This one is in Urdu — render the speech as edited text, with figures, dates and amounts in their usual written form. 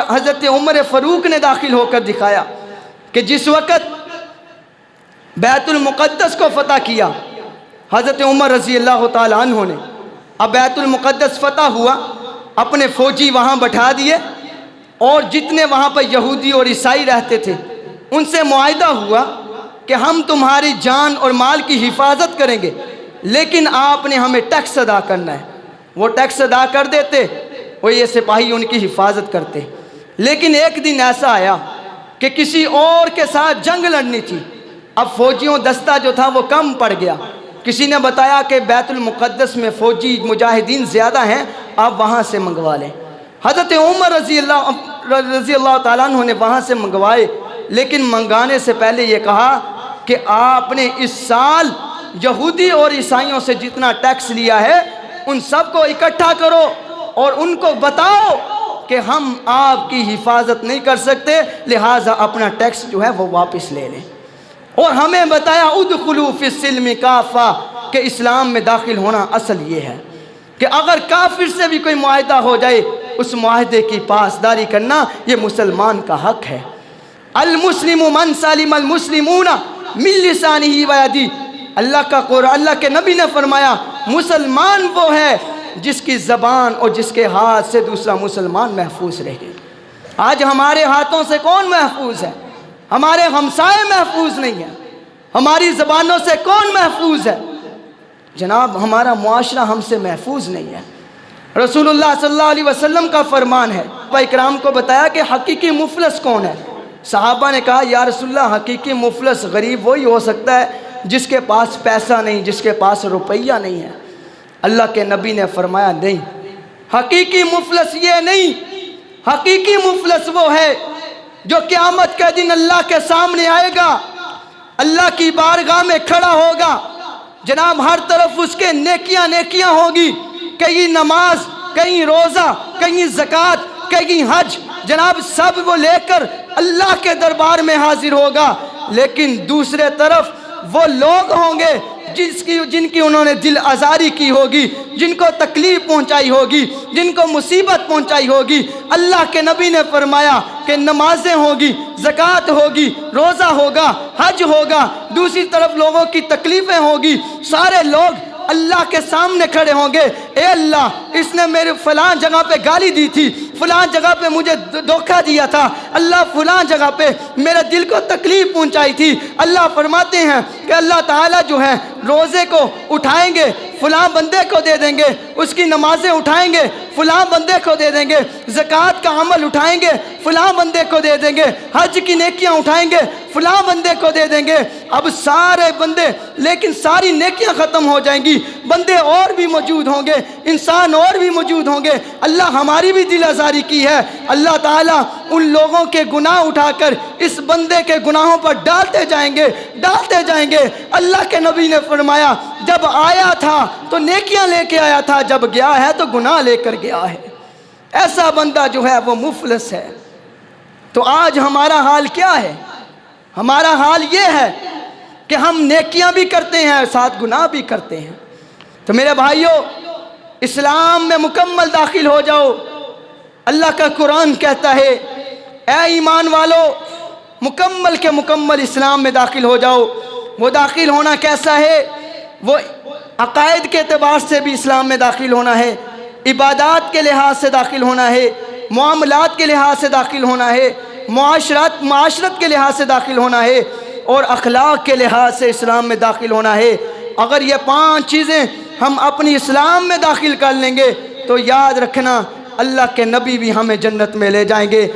حضرت عمر فاروق نے داخل ہو کر دکھایا کہ جس وقت بیت المقدس کو فتح کیا حضرت عمر رضی اللہ تعالیٰ عنہ نے، اب بیت المقدس فتح ہوا، اپنے فوجی وہاں بٹھا دیے، اور جتنے وہاں پر یہودی اور عیسائی رہتے تھے ان سے معاہدہ ہوا کہ ہم تمہاری جان اور مال کی حفاظت کریں گے، لیکن آپ نے ہمیں ٹیکس ادا کرنا ہے۔ وہ ٹیکس ادا کر دیتے، وہ یہ سپاہی ان کی حفاظت کرتے۔ لیکن ایک دن ایسا آیا کہ کسی اور کے ساتھ جنگ لڑنی تھی، اب فوجیوں دستہ جو تھا وہ کم پڑ گیا۔ کسی نے بتایا کہ بیت المقدس میں فوجی مجاہدین زیادہ ہیں، آپ وہاں سے منگوا لیں۔ حضرت عمر رضی اللہ تعالیٰ عنہ نے وہاں سے منگوائے، لیکن منگانے سے پہلے یہ کہا کہ آپ نے اس سال یہودی اور عیسائیوں سے جتنا ٹیکس لیا ہے ان سب کو اکٹھا کرو اور ان کو بتاؤ کہ ہم آپ کی حفاظت نہیں کر سکتے، لہٰذا اپنا ٹیکس جو ہے وہ واپس لے لیں۔ اور ہمیں بتایا ادخلوا فی السلم کافہ، کہ اسلام میں داخل ہونا اصل یہ ہے کہ اگر کافر سے بھی کوئی معاہدہ ہو جائے اس معاہدے کی پاسداری کرنا یہ مسلمان کا حق ہے۔ المسلم من سلم المسلمون من لسانہ و یدہ، اللہ کا قرآن، اللہ کے نبی نے فرمایا مسلمان وہ ہے جس کی زبان اور جس کے ہاتھ سے دوسرا مسلمان محفوظ رہے۔ آج ہمارے ہاتھوں سے کون محفوظ ہے؟ ہمارے ہمسائے محفوظ نہیں ہیں، ہماری زبانوں سے کون محفوظ ہے؟ جناب ہمارا معاشرہ ہم سے محفوظ نہیں ہے۔ رسول اللہ صلی اللہ علیہ وسلم کا فرمان ہے، صحابہ اکرام کو بتایا کہ حقیقی مفلس کون ہے؟ صحابہ نے کہا یا رسول اللہ حقیقی مفلس غریب وہی ہو سکتا ہے جس کے پاس پیسہ نہیں، جس کے پاس روپیہ نہیں ہے۔ اللہ کے نبی نے فرمایا نہیں، حقیقی مفلس یہ نہیں، حقیقی مفلس وہ ہے جو قیامت کے دن اللہ کے سامنے آئے گا، اللہ کی بارگاہ میں کھڑا ہوگا، جناب ہر طرف اس کے نیکیاں نیکیاں ہوگی، کہیں نماز، کہیں روزہ، کہیں زکوٰۃ، کہیں حج، جناب سب وہ لے کر اللہ کے دربار میں حاضر ہوگا۔ لیکن دوسرے طرف وہ لوگ ہوں گے جن کی انہوں نے دل آزاری کی ہوگی، جن کو تکلیف پہنچائی ہوگی، جن کو مصیبت پہنچائی ہوگی۔ اللہ کے نبی نے فرمایا کہ نمازیں ہوگی، زکوٰۃ ہوگی، روزہ ہوگا، حج ہوگا، دوسری طرف لوگوں کی تکلیفیں ہوگی، سارے لوگ اللہ کے سامنے کھڑے ہوں گے، اے اللہ اس نے میرے فلاں جگہ پہ گالی دی تھی، فلاں جگہ پہ مجھے دھوکہ دیا تھا، اللہ فلاں جگہ پہ میرے دل کو تکلیف پہنچائی تھی۔ اللہ فرماتے ہیں کہ اللہ تعالیٰ جو ہے روزے کو اٹھائیں گے، فلاں بندے کو دے دیں گے، اس کی نمازیں اٹھائیں گے، فلاں بندے کو دے دیں گے، زکوٰۃ کا عمل اٹھائیں گے، فلاں بندے کو دے دیں گے، حج کی نیکیاں اٹھائیں گے، فلاں بندے کو دے دیں گے۔ اب سارے بندے، لیکن ساری نیکیاں ختم ہو جائیں گی، بندے اور بھی موجود ہوں گے، انسان اور بھی موجود ہوں گے۔ اللہ ہماری بھی دل آزاری کی ہے، اللہ تعالیٰ ان لوگوں کے گناہ اٹھا کر اس بندے کے گناہوں پر ڈالتے جائیں گے، ڈالتے جائیں گے۔ اللہ کے نبی نے فرمایا جب آیا تھا تو نیکیاں لے کے آیا تھا، جب گیا ہے تو گناہ لے کر گیا ہے۔ ایسا بندہ جو ہے وہ مفلس ہے۔ تو آج ہمارا حال کیا ہے؟ ہمارا حال یہ ہے کہ ہم نیکیاں بھی کرتے ہیں ساتھ گناہ بھی کرتے ہیں۔ تو میرے بھائیوں، اسلام میں مکمل داخل ہو جاؤ۔ اللہ کا قرآن کہتا ہے اے ایمان والو مکمل کے مکمل اسلام میں داخل ہو جاؤ۔ وہ داخل ہونا کیسا ہے؟ وہ عقائد کے اعتبار سے بھی اسلام میں داخل ہونا ہے، عبادات کے لحاظ سے داخل ہونا ہے، معاملات کے لحاظ سے داخل ہونا ہے، معاشرت کے لحاظ سے داخل ہونا ہے، اور اخلاق کے لحاظ سے اسلام میں داخل ہونا ہے۔ اگر یہ 5 چیزیں ہم اپنی اسلام میں داخل کر لیں گے تو یاد رکھنا اللہ کے نبی بھی ہمیں جنت میں لے جائیں گے۔